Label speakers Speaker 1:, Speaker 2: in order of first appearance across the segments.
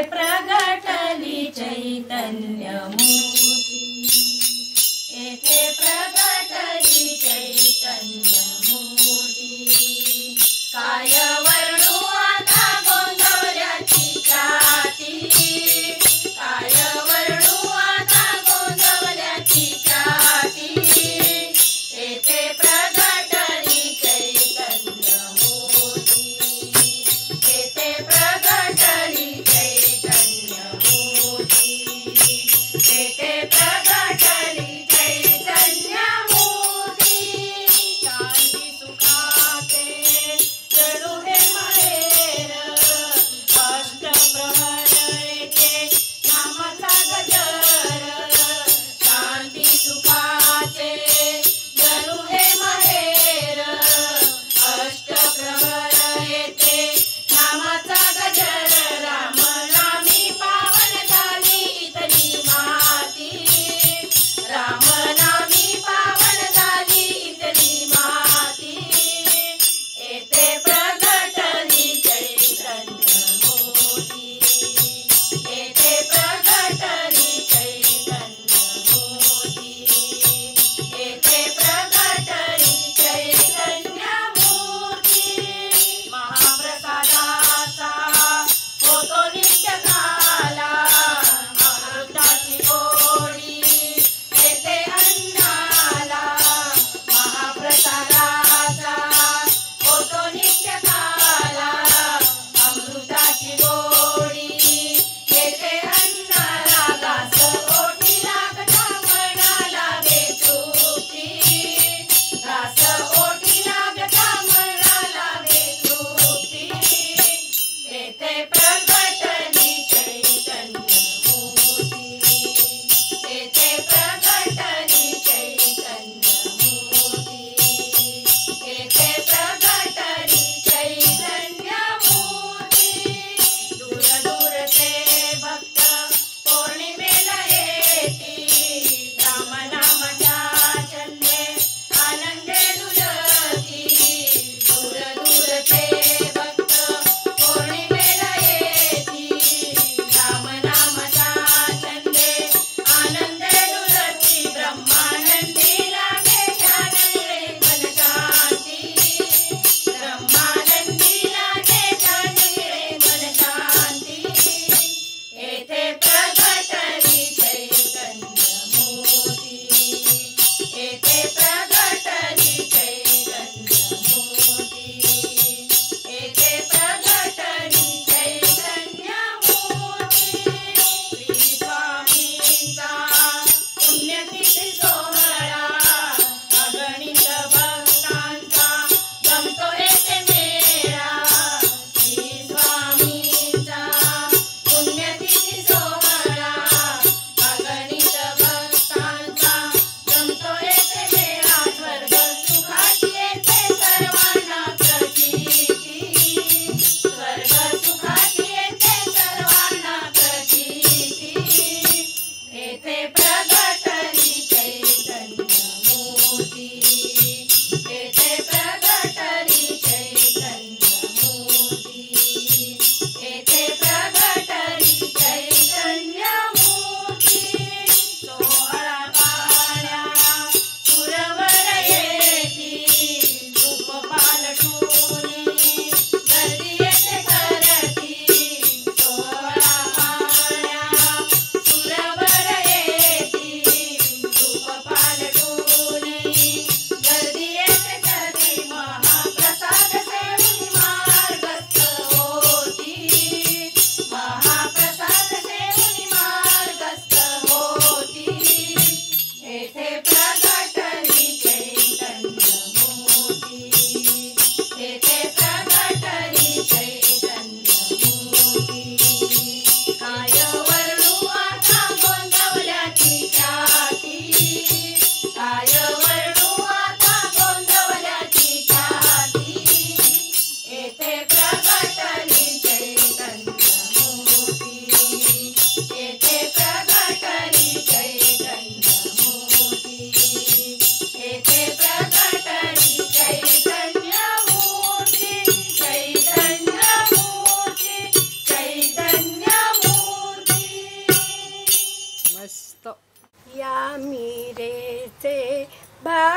Speaker 1: प्रगटली चैतन्य मूर्ती, येथे प्रगटली चैतन्य मूर्ती। काय वर्णू आता गोंधवल्याची छाती, काय वर्णू आता गोंधवल्याची छाती, येथे प्रगटली चैतन्य मूर्ती, येथे प्रगटली चैतन्य मूर्ती, येथे प्रगटली चैतन्य मूर्ती।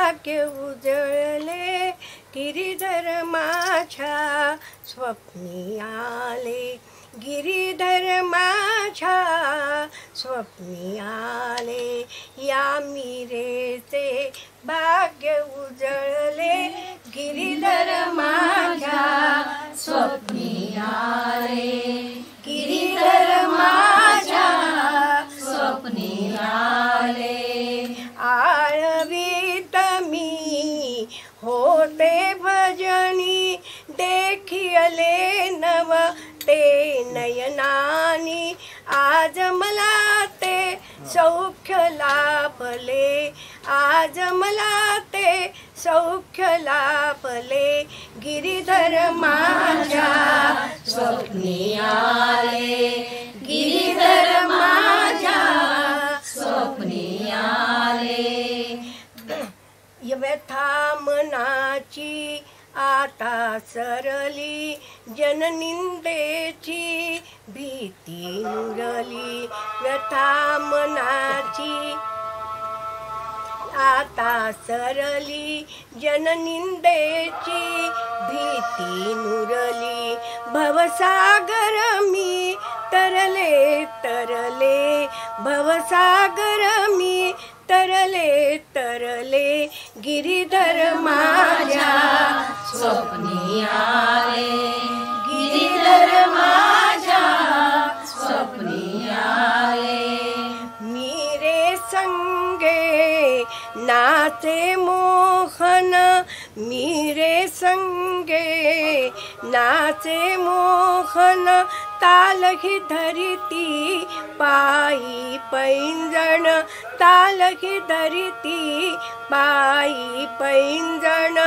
Speaker 2: भाग्य उजळले गिरीधर माझ्या स्वप्नी आले गिरीधर माझ्या स्वप्नी आले या मीरेचे भाग्य उजळले गिरीधर माझ्या स्वप्नी आले गिरीधर माझ्या स्वप्नी आले आळवीत मी होते भजनी देखियले नव ते नयनानी आज मला ते सौख्य लाभले आज मला ते सौख्य लाभले गिरीधर माझ्या स्वप्नी आले गिरीधर माझ्या स्वप्नी आले व्यथा मनाची आता सरली जननिंदेची भीती उरली व्यथा मनाची आता सरली जननिंदेची भीती नुरली भवसागर मी तरले तरले भवसागर मी तरले तरले गिरीधर माझ्या स्वप्नी आले गिरीधर माझ्या स्वप्नी आले मीरे संगे नाचे मोहन मीरे संगे नाचे मोहन तालही धरिती पायी पैंजण तालही धरिती पायी पैंजण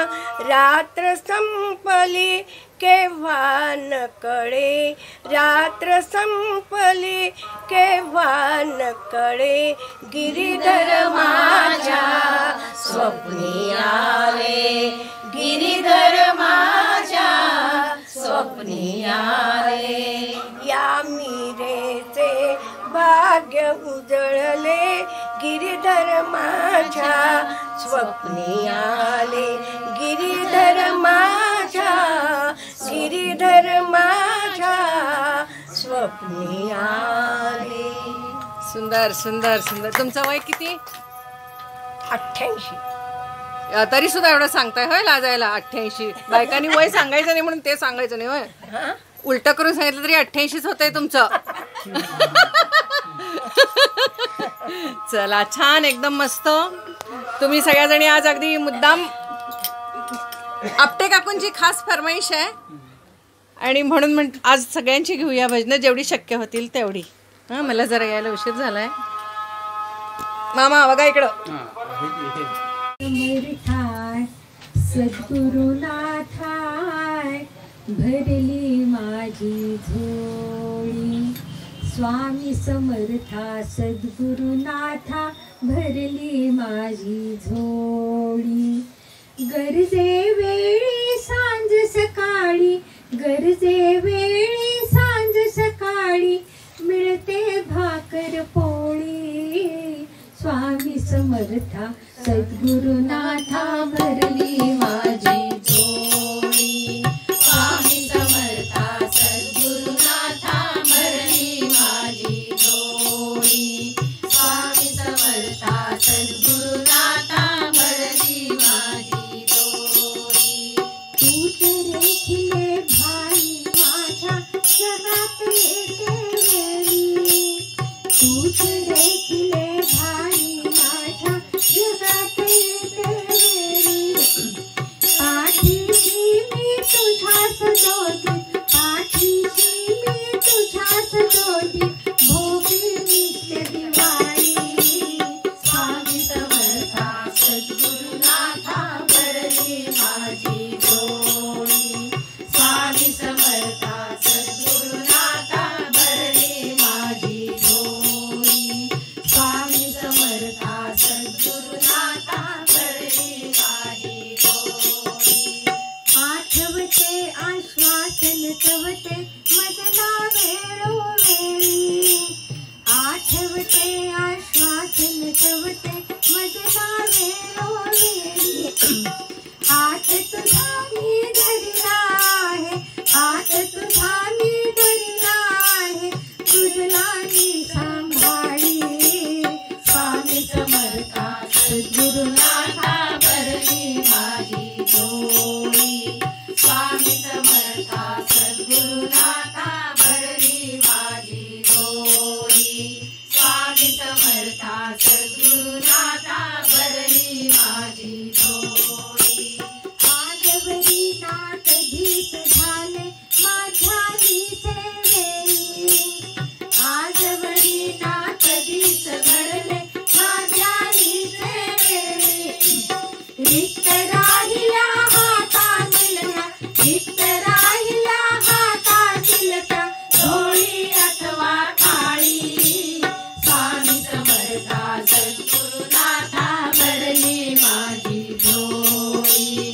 Speaker 2: रात्र संपली केव्हा न कळे रात्र संपली केव्हा न कळे गिरीधर माझ्या स्वप्नी आले गिरीधर माझ्या स्वप्नी आले या मीरेचे भाग्य उजळले गिरीधर माझ्या स्वप्नी आले गिरीधर माझ्या गिरीधर माझ्या स्वप्नी आले
Speaker 3: सुंदर सुंदर सुंदर तुमचं वय किती
Speaker 2: 88
Speaker 3: तरी सुद्धा एवढं सांगताय होय लाजायला 88 बायकांनी वय सांगायचं नाही म्हणून ते सांगायचं नाही होय उलट करून सांगितलं तरी 88च होतंय तुमचं चला छान एकदम मस्त तुम्ही सगळ्याजणी आज अगदी मुद्दाम आपटे काकूंची खास फरमाईश आहे आणि म्हणून आज सगळ्यांची घेऊया भजनं जेवढी शक्य होतील तेवढी हां मला जरा यायला उशीर झालाय मामा बघा इकडं
Speaker 4: सद्गुरुनाथाय भरली माझी झोळी स्वामी समर्था सद्गुरुनाथा भरली माझी झोळी गरजे वेळी सांज सकाळी गरजे वेळी सांज सकाळी मिळते भाकर पोळी स्वामी समर्था सद्गुरुनाथा भरली माझी झोळी स्वामी समर्था सद्गुरुनाथा भरली माझी झोळी स्वामी समर्था सद्गुरुनाथा भरली माझी झोळी तूच रेखिले भाई माझ्या जगात येते वेळी तूच रेखिले भाई माझ्या जगात येते वेळी पाठीशी मी तुझ्या सजोती पाठीशी मी तुझ्या सजोती भोगी नित्य दिवाळी स्वामी समर्था सद्गुरुनाथा भरली माझी झोळी स्वामी समर्था सद्गुरुनाथा भरली माझी झोळी मी सांभाळी. स्वामी समर्था सद्गुरुनाथा भरली माझी झोळी. स्वामी समर्था सद्गुरुनाथा भरली माझी झोळी. स्वामी समर्था सद्गुरुनाथा भरली माझी झोळी. आजवरी ना कधीच झाले माझ्या नीचे वेळी. आजवरी ना कधीच घडले माझ्या नीचे वेळी. रिक्त राहिल्या हातातील त्या, रिक्त राहिल्या हातातील त्या झोळी अथवा थाळी. स्वामी समर्था सद्गुरुनाथा भरली माझी झोळी.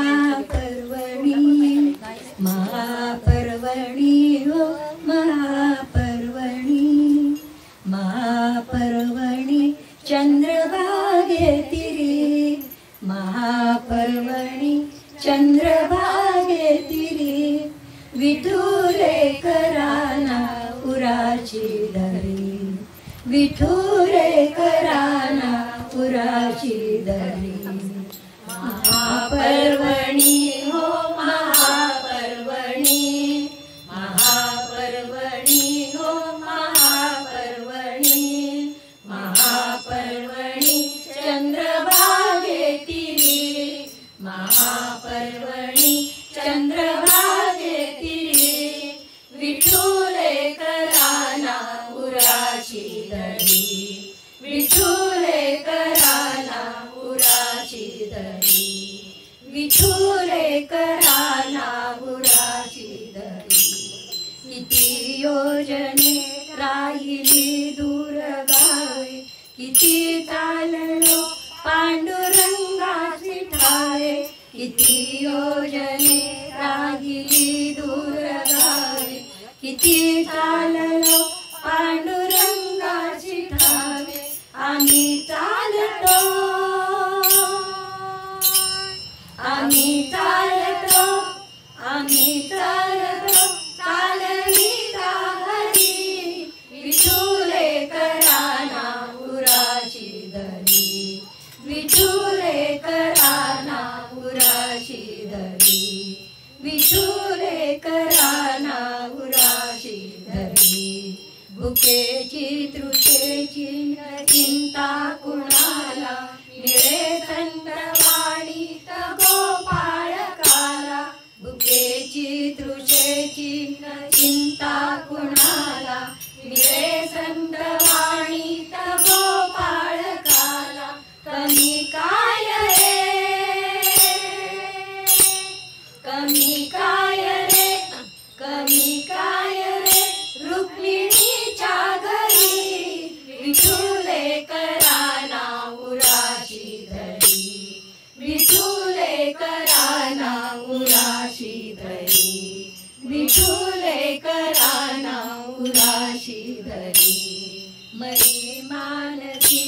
Speaker 4: महापर्वणी महापर्वणी हो महापर्वणी महापर्वणी चंद्रभागेतिरी महापर्वणी चंद्रभागेतिरी विठुरेकराना पुराची दरी विठुरेकराना पुराची दरी महापर्वणी हो महापर्वणी महापर्वणी हो महापर्वणी महापर्वणी चंद्रभागेतिरी महापर्वणी चंद्रभागेतिरी विठुरेकराना पुराची दरी विठुरेकराना पुराची दरी विठुरेकराना पुराची दरी किती योजने राहिली दूर गावे किती चाललो पांडुरंगाची ठावे किती योजने राहिली दूर गावे किती चाललो पांडुरंगाची ठावे आम्ही चालतो आम्ही चालतो आम्ही चालतो चालविता हरी विठुरेकराना पुराची दरी विठुरेकराना पुराची दरी विठु विठुले करा नाऊराशी धरी भुकेची तृषेची चिंता कुणाला मिळे संतवाणीत गोपाळकाला भुकेची तृषेची चिंता कुणाला मिळे संतवाणीत गोपाळकाला कमी काय रे कमी काय रे कमी काय रे रुक्मिणीच्या घरी विठुले करा नाऊराशी धरी विठुले करा नाऊराशी धरी विठुले करा नाऊराशी धरी मरी मानसी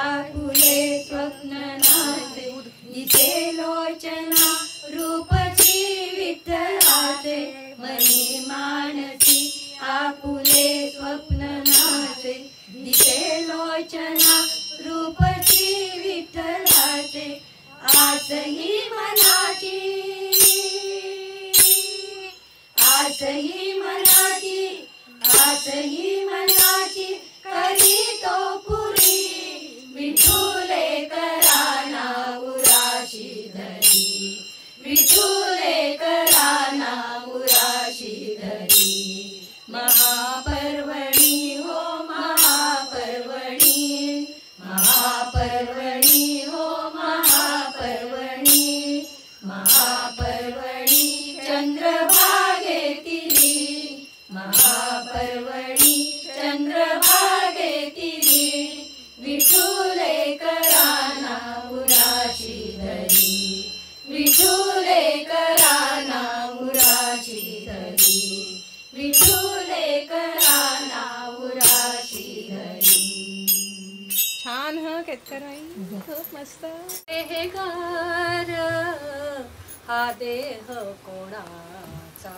Speaker 4: आपुले स्वप्ननाचे दिसे लोचना रूपची विठ्ठलाचे मरी मानसी आपुले स्वप्ननाचे दिसे लोचना रूपची विठ्ठलाचे आसही मनाची आसही मनाची आसही मनाची करी तो पुरी विठुले करा नाऊराशी धरी विठुले करा नाऊराशी धरी महापर्वणी हो महापर्वणी महापर्वणी हो महापर्वणी महापर्वणी चंद्रभागेतिली महापर्वणी चंद्रभागेतिली विठुले करा नाऊराशी धरी विठुले करा नाऊराशी धरी विठुले करा नाऊराशी धरी.
Speaker 3: छान ह केतकरबाई, खूप मस्त.
Speaker 4: हे घर हा देह कोणाचा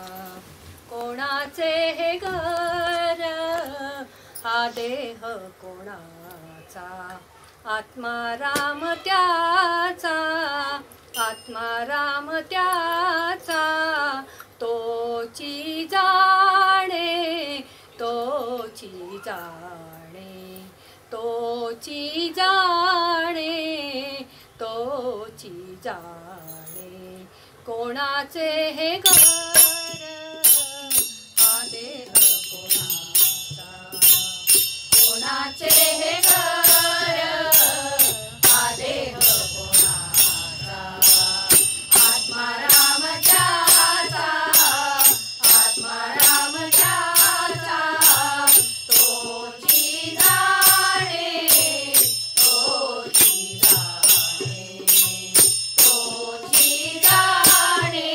Speaker 4: कोणाचे हे घर हा देह कोणाचा आत्मा राम त्याचा आत्मा राम त्याचा तोची जाणे तोची जाणे तोची जाणे तोची जाणे कोणाचे हे घर हा देह कोणाचा कोणाचे हे घर हा देह कोणाचा आत्मा राम त्याचा आत्मा राम त्याचा तोची जाणे तोची जाणे तोची जाणे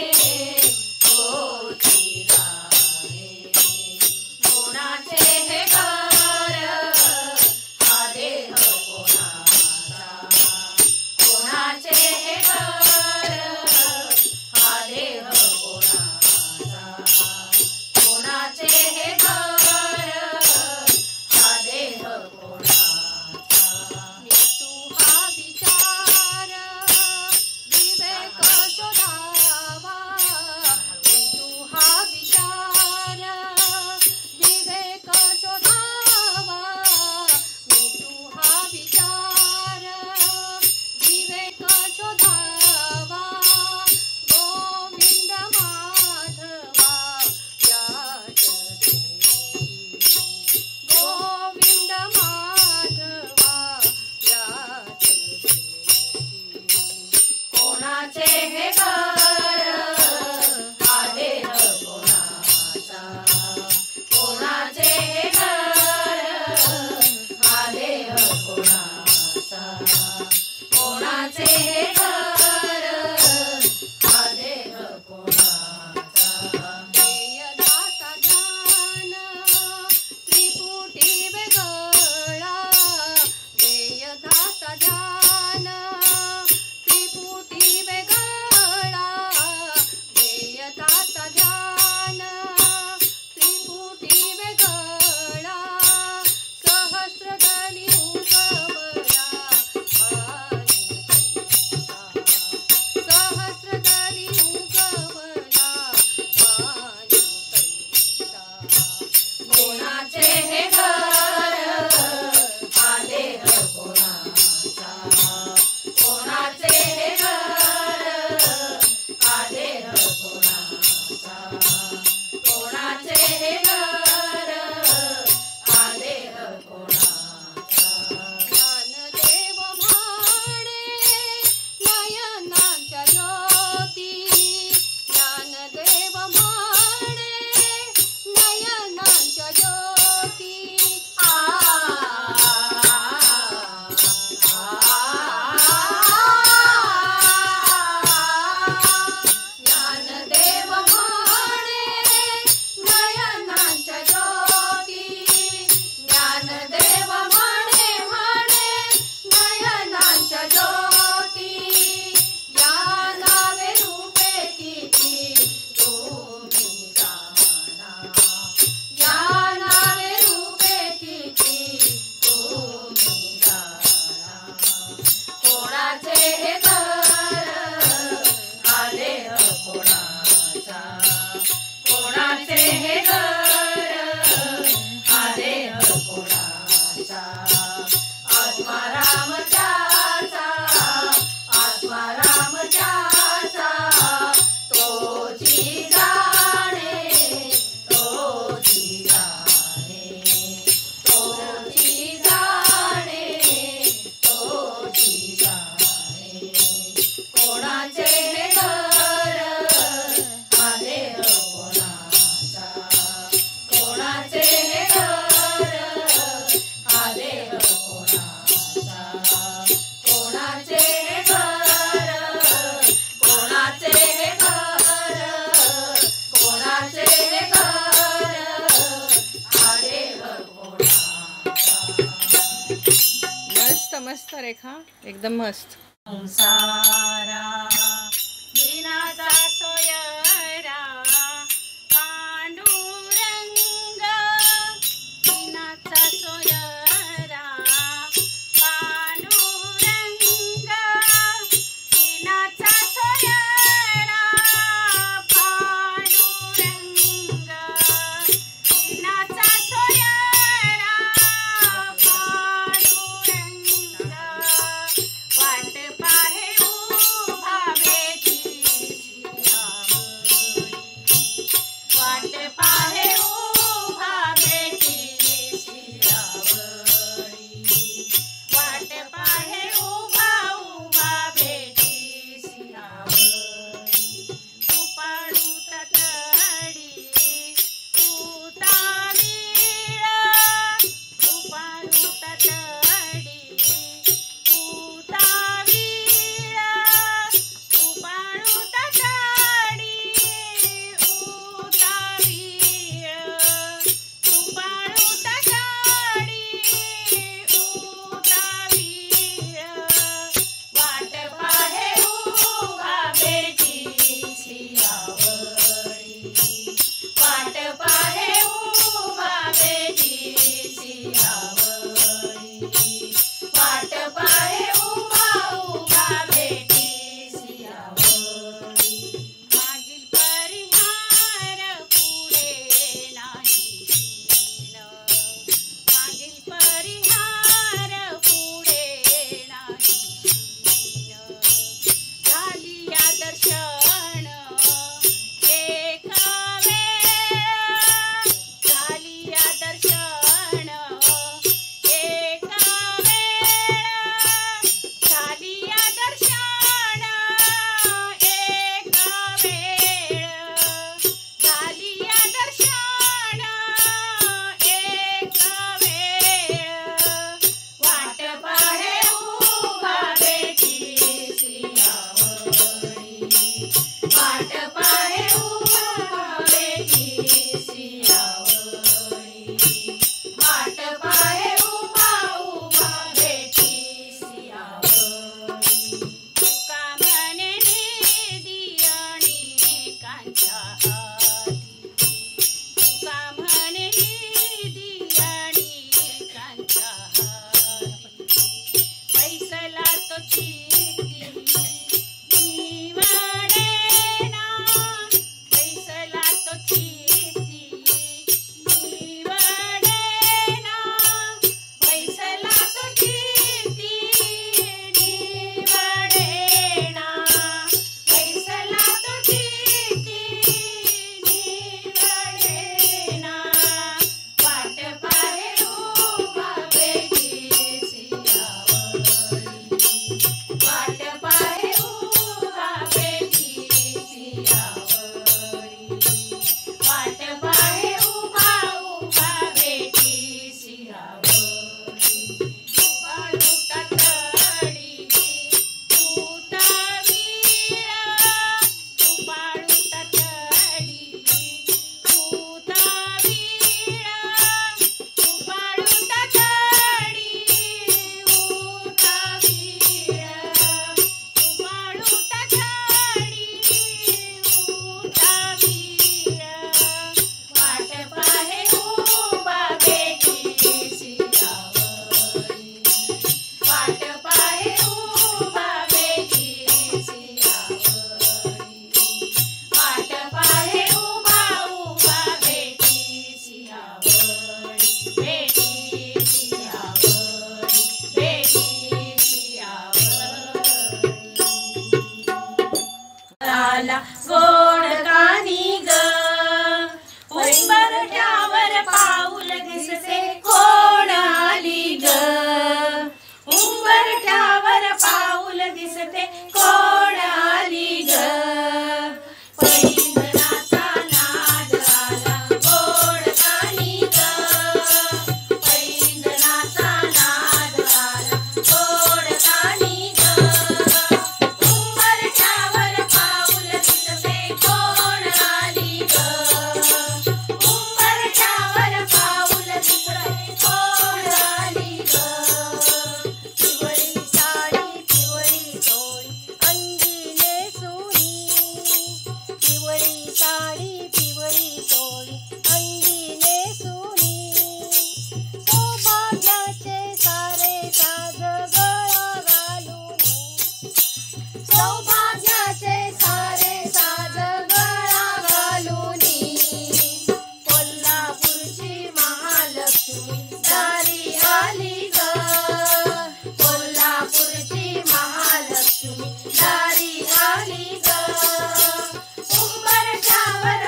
Speaker 3: रेखा, एकदम मस्त.
Speaker 1: संसारा दिनाचा सोयरा पांडुरंग, दिनाचा सोयरा पांडुरंग, दिनाचा सोयरा पांडुरंग, दिनाचा सोयरा पांडुरंग, वाट पाहे उभा भेटीसिया,
Speaker 2: साडी पिवळी तोडी अंगी नेसुनी सौभाग्याचे सारे साज गळा घालूनी
Speaker 4: सौभाग्याचे सारे साज गळा घालूनी
Speaker 2: कोल्हापूरची महालक्ष्मी दारी आली ग कोल्हापूरची महालक्ष्मी दारी आली ग उंबरठ्यावर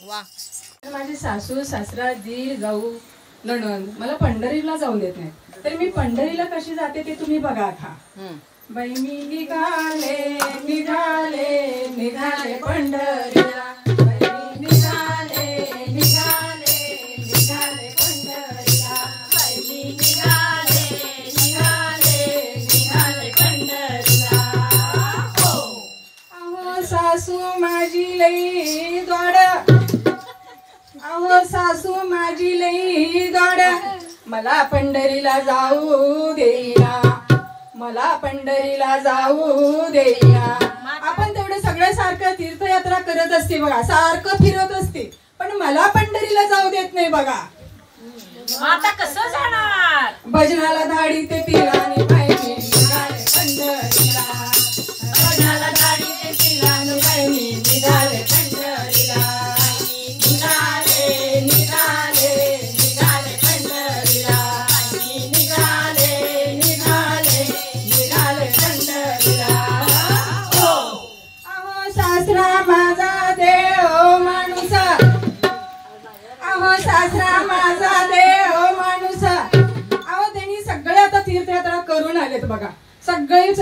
Speaker 3: वा.
Speaker 5: माझे सासू सासरा दीर जाऊ नणंद मला पंढरीला जाऊन देत नाही, तर मी पंढरीला कशी जाते ते तुम्ही बघा आता. बाई मी निघाले निघाले निघाले पंढरीला, बाई मी निघाले निघाले निघाले पंढरीला, बाई मी निघाले निघाले निघाले पंढरीला. हो अहो सासू माझी लई दोड, अहो सासू माझी लई दोड, मला पंढरीला जाऊ देईना, मला पंढरीला जाऊ देईना. आपण तेवढं सगळं सारखं तीर्थयात्रा करत असते बघा, सारखं फिरत असते, पण मला पंढरीला जाऊ देत नाही बघा.
Speaker 1: आता कसं जाणार?
Speaker 5: भजनाला धाडी ते तिलाने बाई मी निघाले पंढरीला, भजनाला धाडी ते तिलाने बाई मी निघाले पंढरीला, निघाले निघाले निघाले पंढरीला, निघाले निघाले निघाले पंढरीला. हो अहो सासरा माझा देव माणूस, अहो सासरा माझा देव माणूस, अहो त्यांनी सगळे आता तीर्थयात्रा करून आलेत बघा, सगळेच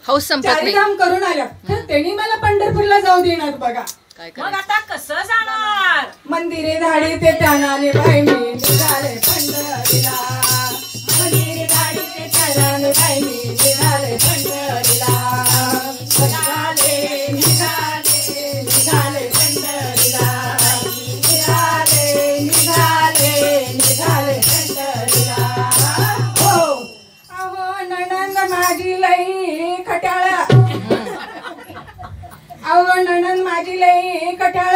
Speaker 3: हौस संपत नाही.
Speaker 5: चारिधाम करून आल्यात, तर त्यांनी मला पंढरपूरला जाऊ देणार बघा.
Speaker 3: काय
Speaker 1: मग
Speaker 3: करायचं?
Speaker 1: आता कसं जाणार?
Speaker 5: मंदिरे धाडी ते त्यानाने बाई मी निघाले पंढरीला, मंदिरे धाडी ते त्यानाने बाई मी निघाले पंढरीला, निघाले निघाले निघाले पंढरीला, निघाले निघाले निघाले पंढरीला. हो अहो नणंद माझी लई खट्याळ, अहो नणंद माझी लई कटाळ,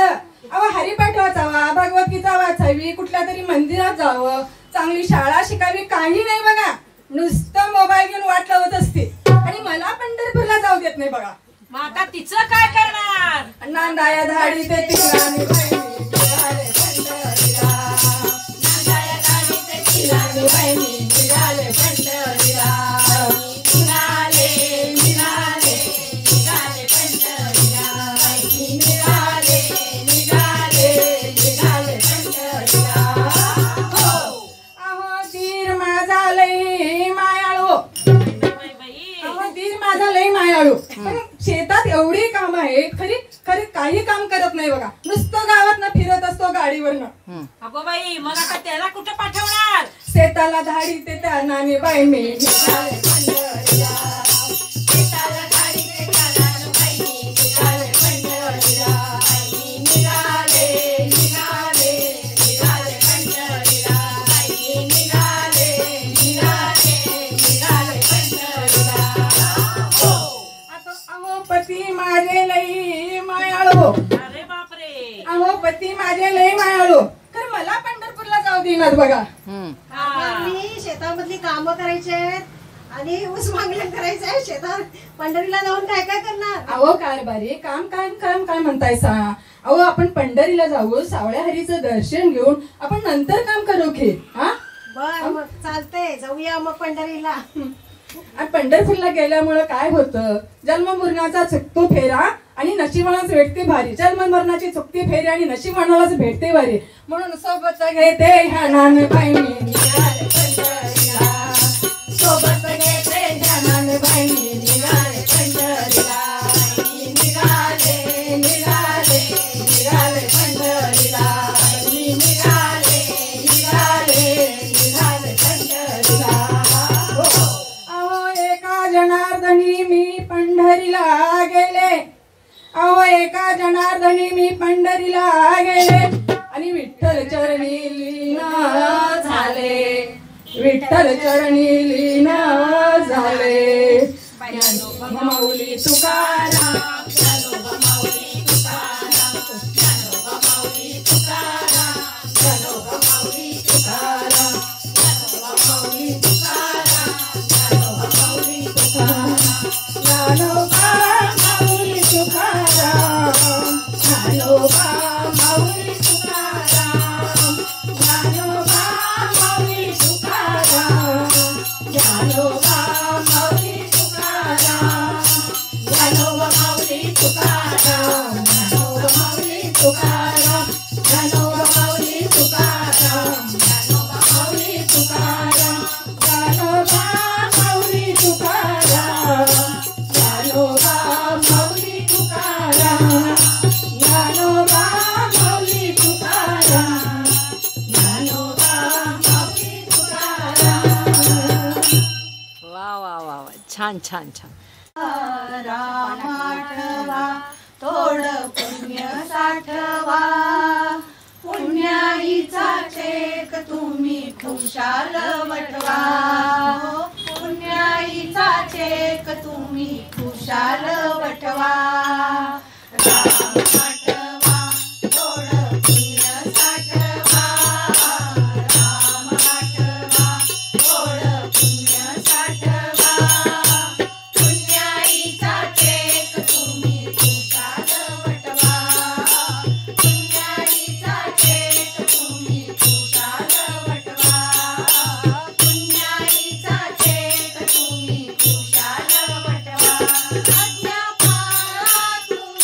Speaker 5: अहो हरिपाठ वाचावा, भगवद्गीता वाचावी, कुठल्या तरी मंदिरात जावं, चांगली शाळा शिकावी, काही नाही बघा, नुसतं मोबाईल घेऊन वाट लावत असते, आणि मला पंढरपूरला जाऊ देत नाही बघा.
Speaker 1: मग आता तिचं काय करणार?
Speaker 5: नांदाया धाडी ते तिलाने बाई मी निघाले पंढरीला, नांदाया धाडी ते तिलाने बाई मी निघाले पंढरीला, निघाले निघाले निघाले पंढरीला, निघाले निघाले निघाले पंढरीला. हो अहो दीर माझा लई मायाळू, अहो दीर माझा लई मायाळू, पण शेतात एवढी काम आहेत, खरी खरी काही काम करत नाही बघा, नुसतं गावात फिरत असतो गाडीवरनं.
Speaker 1: अगो बाई, मग आता त्याला कुठं पाठवणार?
Speaker 5: शेताला धाडी ते त्यानाने बाई मी निघाले पंढरीला, शेताला धाडी ते त्यानाने बाई मी निघाले पंढरीला, निघाले निघाले निघाले पंढरीला, निघाले निघाले निघाले पंढरीला. हो अहो पती माझे लई मायाळू,
Speaker 1: अरे बापरे.
Speaker 5: अहो पती माझे लई मायाळू, तर मला पंढरपूरला जाऊ देणार बघा.
Speaker 2: आपण मी शेतामधली कामं करायची आहेत आणि ऊस मागणी करायचं आहे, शेतात पंढरीला जाऊन काय काय करणार?
Speaker 5: अहो कारभारी काम काय काम काय म्हणतायसा? अहो आपण पंढरीला जाऊ, सावळ्या हरीचं दर्शन घेऊन आपण नंतर काम करू की. हा
Speaker 2: बर मग चालतंय, जाऊया मग पंढरीला.
Speaker 5: आणि पंढरपूरला गेल्यामुळे काय होतं, जन्म मरणाचा चुकतो फेरा आणि नशिबालाच भेटते भारी, जन्म मरणाची चुकती फेरी आणि नशिबालाच भेटते भारी, म्हणून सोबत घेते ह्या नानबाई मी निघाले पंढरीला, सोबत घेते ह्या नानबाई मी निघाले पंढरीला, निघाले निघाले निघाले पंढरीला, निघाले निघाले निघाले पंढरीला. अहो एका जनार्दनी मी पंढरीला गेले, अहो एका जनार्दनी मी पंढरीला गेले, आणि विठ्ठल चरणी लीन झाले, विठ्ठल चरणी लीन झाले. ज्ञानोबा माऊली तुकाराम, ज्ञानोबा माऊली तुकाराम, ज्ञानोबा माऊली तुकाराम, ज्ञानोबा माऊली तुकाराम, ज्ञानोबा माऊली तुकाराम, ज्ञानोबा माऊली तुकाराम, ज्ञानोबा माऊली तुकाराम, ज्ञानोबा माऊली तुकाराम, ज्ञानोबा माऊली तुकाराम, ज्ञानोबा माऊली तुकाराम, ज्ञानोबा माऊली तुकाराम, ज्ञानोबा माऊली तुकाराम.
Speaker 3: छान छान छान.
Speaker 2: रामाठवा थोड पुण्य साठवा पुण्याईचा चेक तुम्ही खुशाल वटवा पुण्याईचा चेक तुम्ही खुशाल वटवा रामाठवा थोड पुण्य साठवा रामाठवा थोड पुण्य साठवा पुण्याईचा चेक तुम्ही खुशाल वटवा पुण्याईचा चेक तुम्ही खुशाल वटवा पुण्याईचा चेक तुम्ही खुशाल वटवा आज्ञा पाळा तुम्ही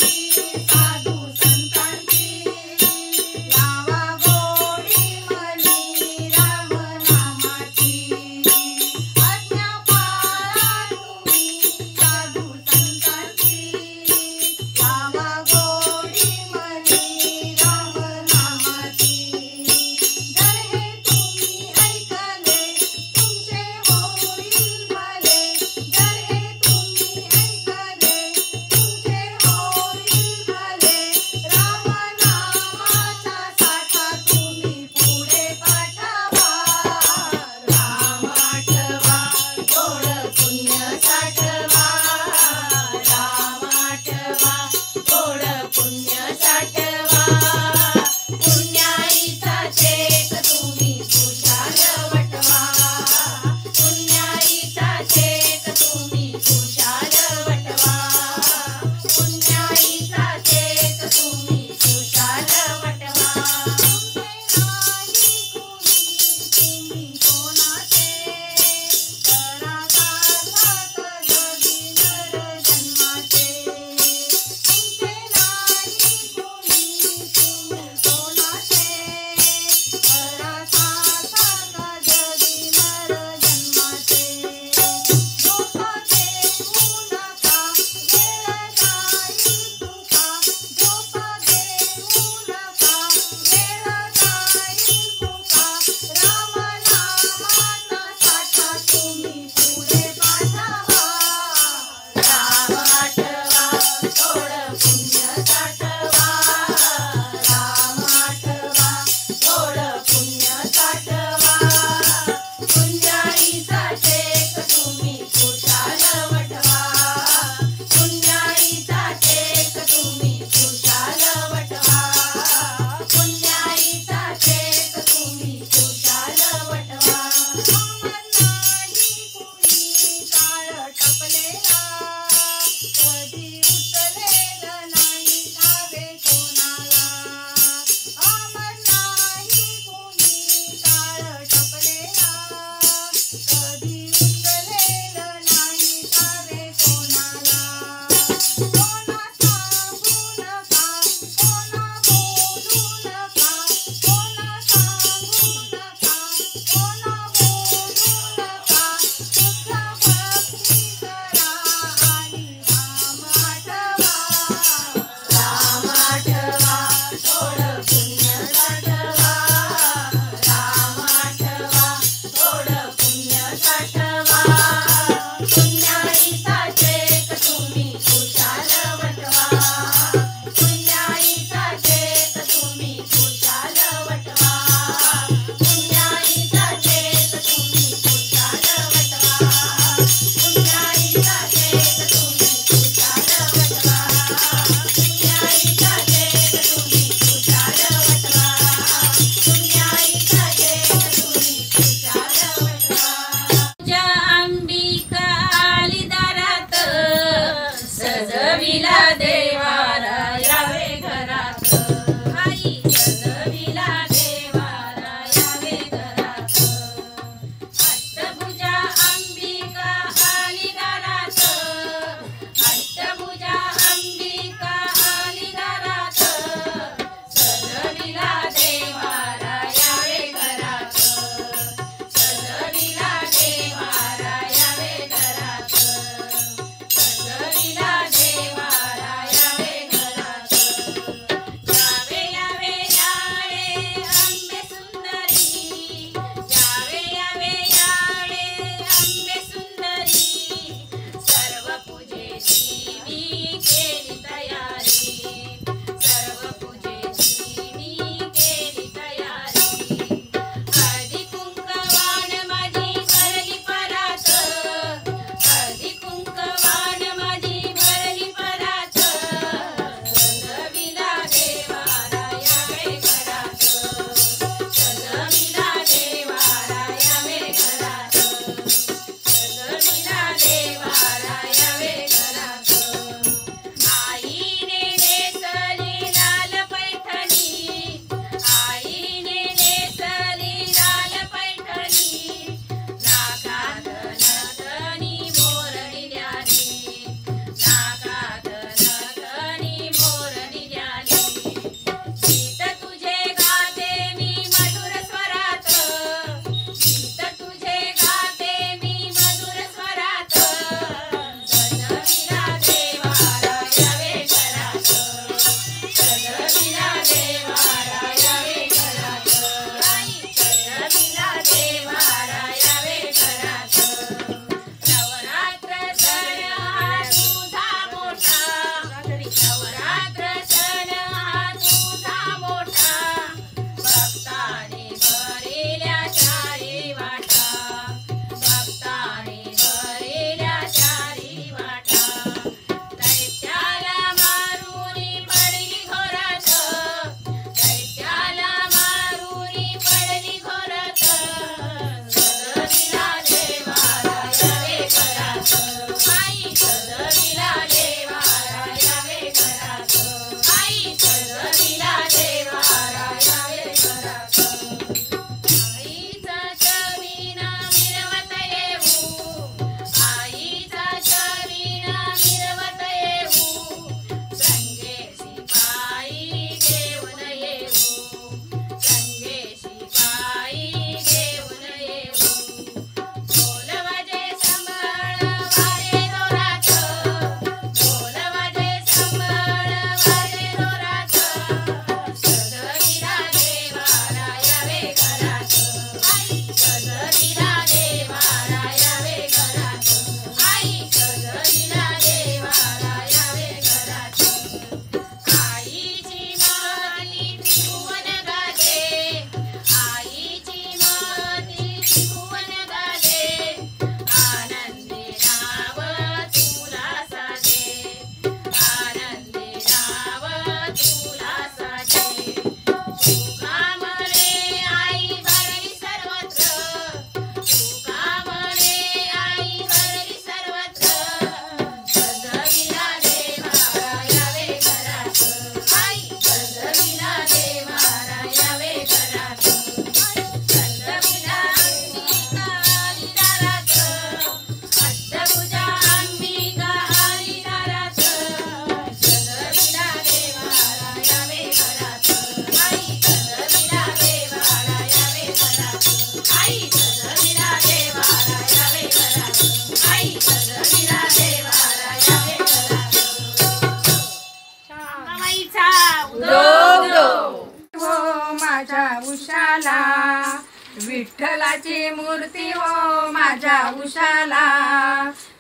Speaker 5: विठ्ठलाची मूर्ती हो माझ्या उशाला,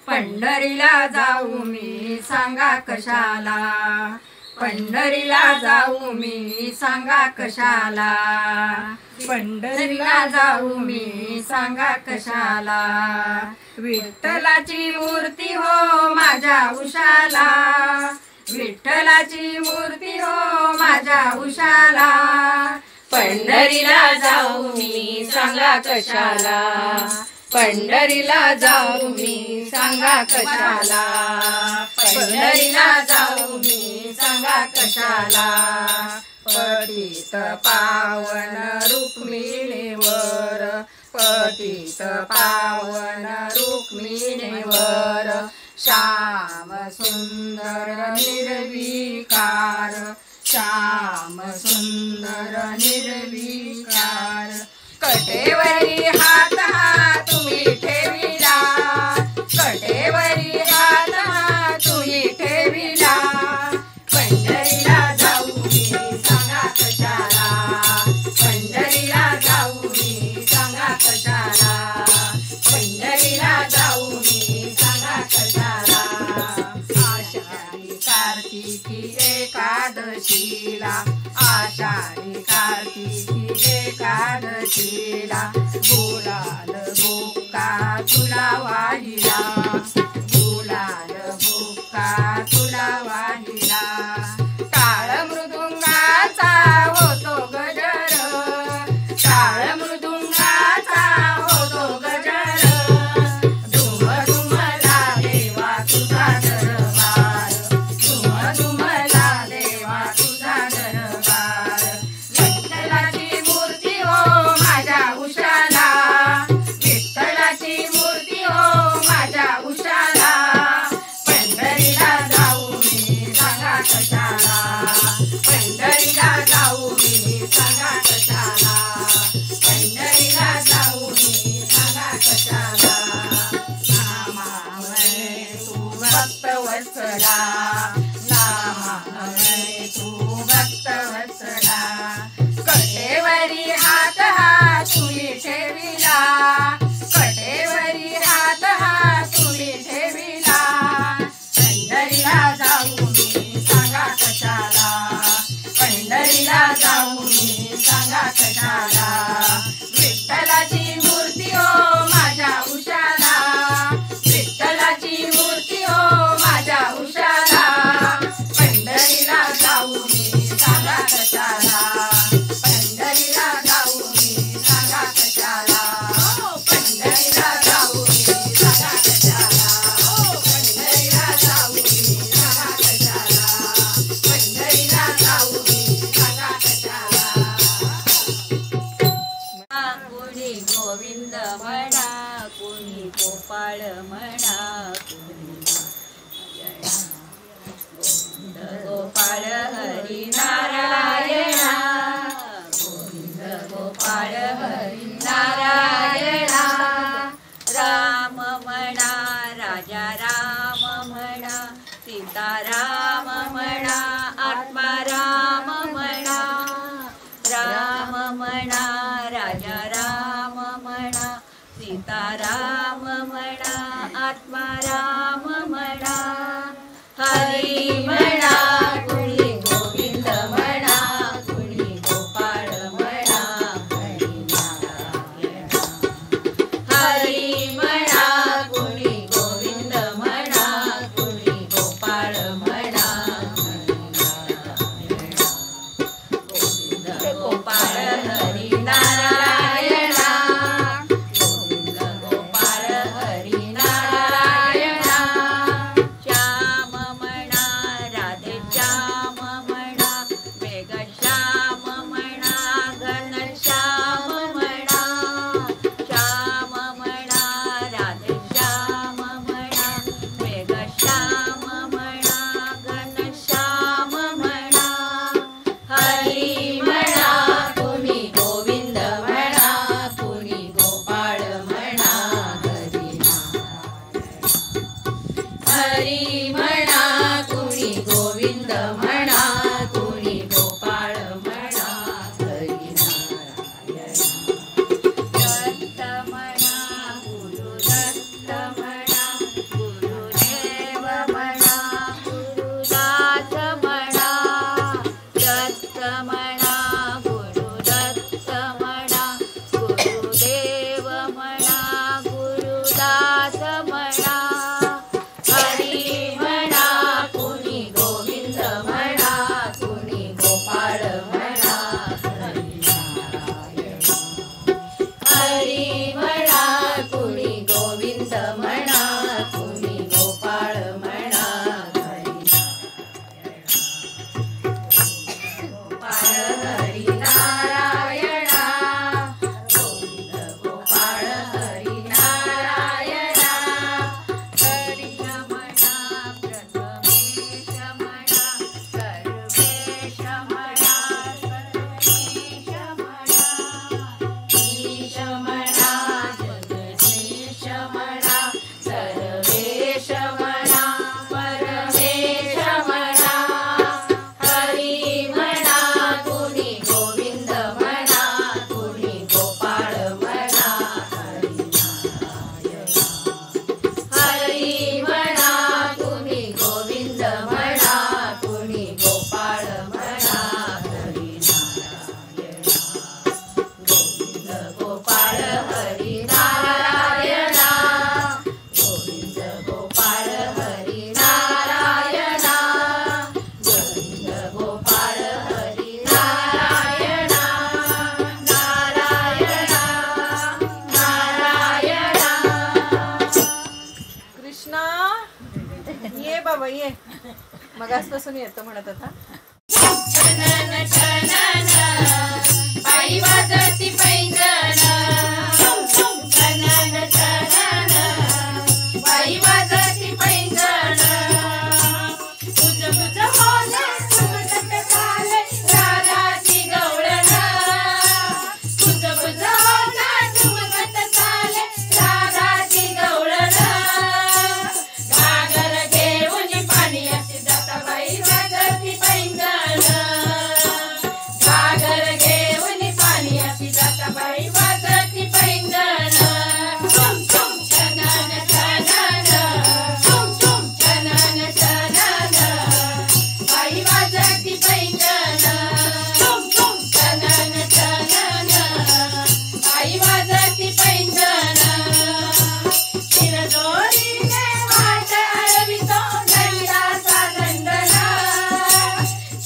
Speaker 5: पंढरीला जाऊ मी सांगा कशाला, पंढरीला जाऊ मी सांगा कशाला, पंढरीला जाऊ मी सांगा कशाला, विठ्ठलाची मूर्ती हो माझ्या उशाला, विठ्ठलाची मूर्ती हो माझ्या उशाला,
Speaker 3: पंढरीला जाऊ मी सांगा कशाला, पंढरीला जाऊ मी सांगा कशाला, पंढरीला जाऊ मी सांगा कशाला, पतित पावन रुक्मिणीवर, पतित पावन रुक्मिणीवर, श्याम सुंदर निर्विकार, श्याम सुंदर निर्विकार, कटेवरी हात हा तुम्ही ठेविला, कटेवरी हात हा तुम्ही ठेविला, पंढरीला जाऊ मी सांगा कशाला, पंढरीला जाऊ मी सांगा कशाला, पंढरीला जाऊ मी सांगा कशाला, आषाढी कार्तिकी एकादशीला, आषाढी कार्तिकी एकादशीला, गुलाल बुक्का तुला वाहिला, गुलाल बुक्का तुला वाहिला, टाळ मृदुंगाचा होतो गजर, टाळ मृदुंगाचा होतो गजर, धुम धुमला देवा तुझा दरबार, धुम धुमला देवा तुझा दरबार, विठ्ठलाची मूर्ती हो माझ्या उशाला, विठ्ठलाची मूर्ती हो माझ्या उशाला, पंढरीला जाऊ मी सांगा कशाला, पंढरीला जाऊ मी सांगा कशाला, पंढरीला जाऊ मी सांगा कशाला, नामावळे तू भक्त वत्सला, नामावळे तू भक्त वत्सला, कटेवरी हात हा तुम्ही ठेविला, कटेवरी हात हा तुम्ही ठेविला, पंढरीला जाऊ मी सांगा कशाला, पंढरीला जाऊ मी सांगा कशाला, विठ्ठलाची मूर्ती हो माझ्या उशाला, विठ्ठलाची मूर्ती हो माझ्या उशाला, पंढरीला जाऊ मी सांगा कशाला, पंढरीला जाऊ मी सांगा कशाला, पंढरीला जाऊ मी सांगा कशाला, पंढरीला जाऊ मी सांगा कशाला, पंढरीला जाऊ मी सांगा कशाला.
Speaker 1: कोणी गोविंद म्हणा, कोणी गोपाळ म्हणा, कोणी गोविंद गोपाळ हरी नारायणा, गोविंद गोपाळ हरी नारायणा, राम म्हणा राजा राम म्हणा, सीताराम म्हणा आत्मा राम म्हणा, राम म्हणा राजा राम म्हणा, सीताराम म्हणा आत्मा राम म्हणा, हरी म्हणा कोणी गोविंद म्हणा,
Speaker 3: ये मगासपासून येतो म्हणत होता.
Speaker 1: छनन छनन पायी वाजती पैंजण छनन छनन पायी वाजती पैंजण बुज बुज होले सुगंध चाले राधाची गवळण बुज बुज होले सुगंध चाले राधाची गवळण घागर घेऊन पाणी अशी जाता बाई वाजती पैंजण घागर घेऊन पाणी अशी जाता बाई वाजती पैंजण छुम छुम छनन छनन छुम छुम छनन छनन बाई वाजती पैंजण छुम छुम छनन छनन बाई वाजती पैंजण शिरदोरीने वाट अडवितो दंडाचा दंडना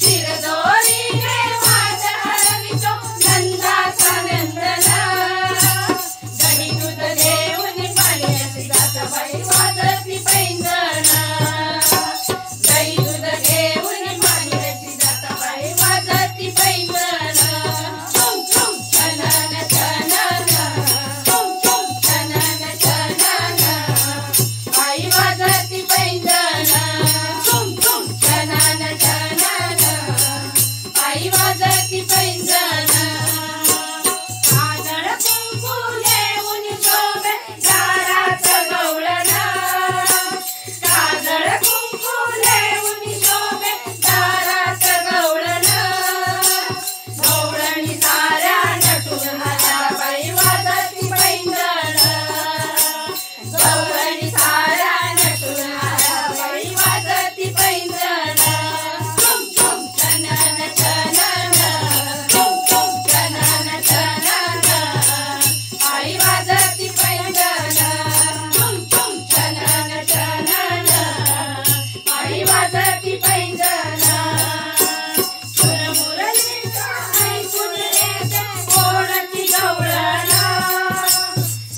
Speaker 1: शिरदोरीने वाट अडवितो दंडाचा दंडना दही दूध देऊन पाणी अशी जाता बाई वाजती पैंजण दही दूध घेऊन पाणी अशी जाता बाई वाजती पैंजण छुम छुम छनन छनन छुम छुम छनन छनन बाई वाजती पैंजण छुम छुम छनन छनन बाई वाजती पैंजण काजळ कुंकू येऊन शोभे दाराचं गवळण काजळ कुंकू येऊन शोभे दाराचं गवळण गवळणी साऱ्या नटून आल्या बाई वाजती पैंजण गवळणी साऱ्या नटून आल्या बाई वाजती पैंजण छुम छुम छनन छनन छुम छुम छनन छनन बाई वाजती पैंजण छुम छुम छनन छनन बाई वाजती पैंजण सुरमुरलीचा ऐकून येते कोणाची गवळण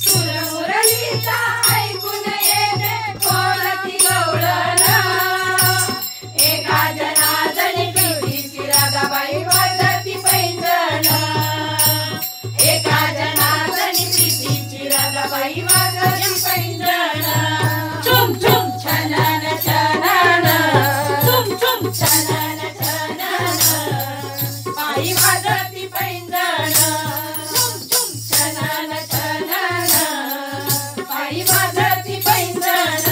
Speaker 1: सुरमुरलीचा ऐकून येते कोणाची गवळण एका जनार्दनी प्रीतीची राधाबाई वाजती पैंजण एका जनार्दनी प्रीतीची राधाबाई वाजती पैंजण छुम छुम छनन छनन छुम छुम छनन छनन बाई वाजती पैंजण छुम छुम छनन छनन बाई वाजती पैंजण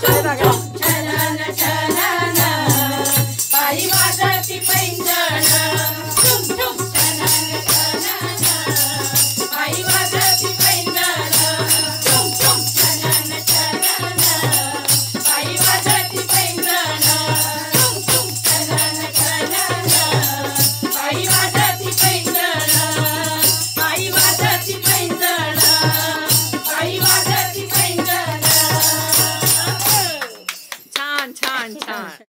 Speaker 1: छुम छुम छनन छनन बाई वाजती पैंजण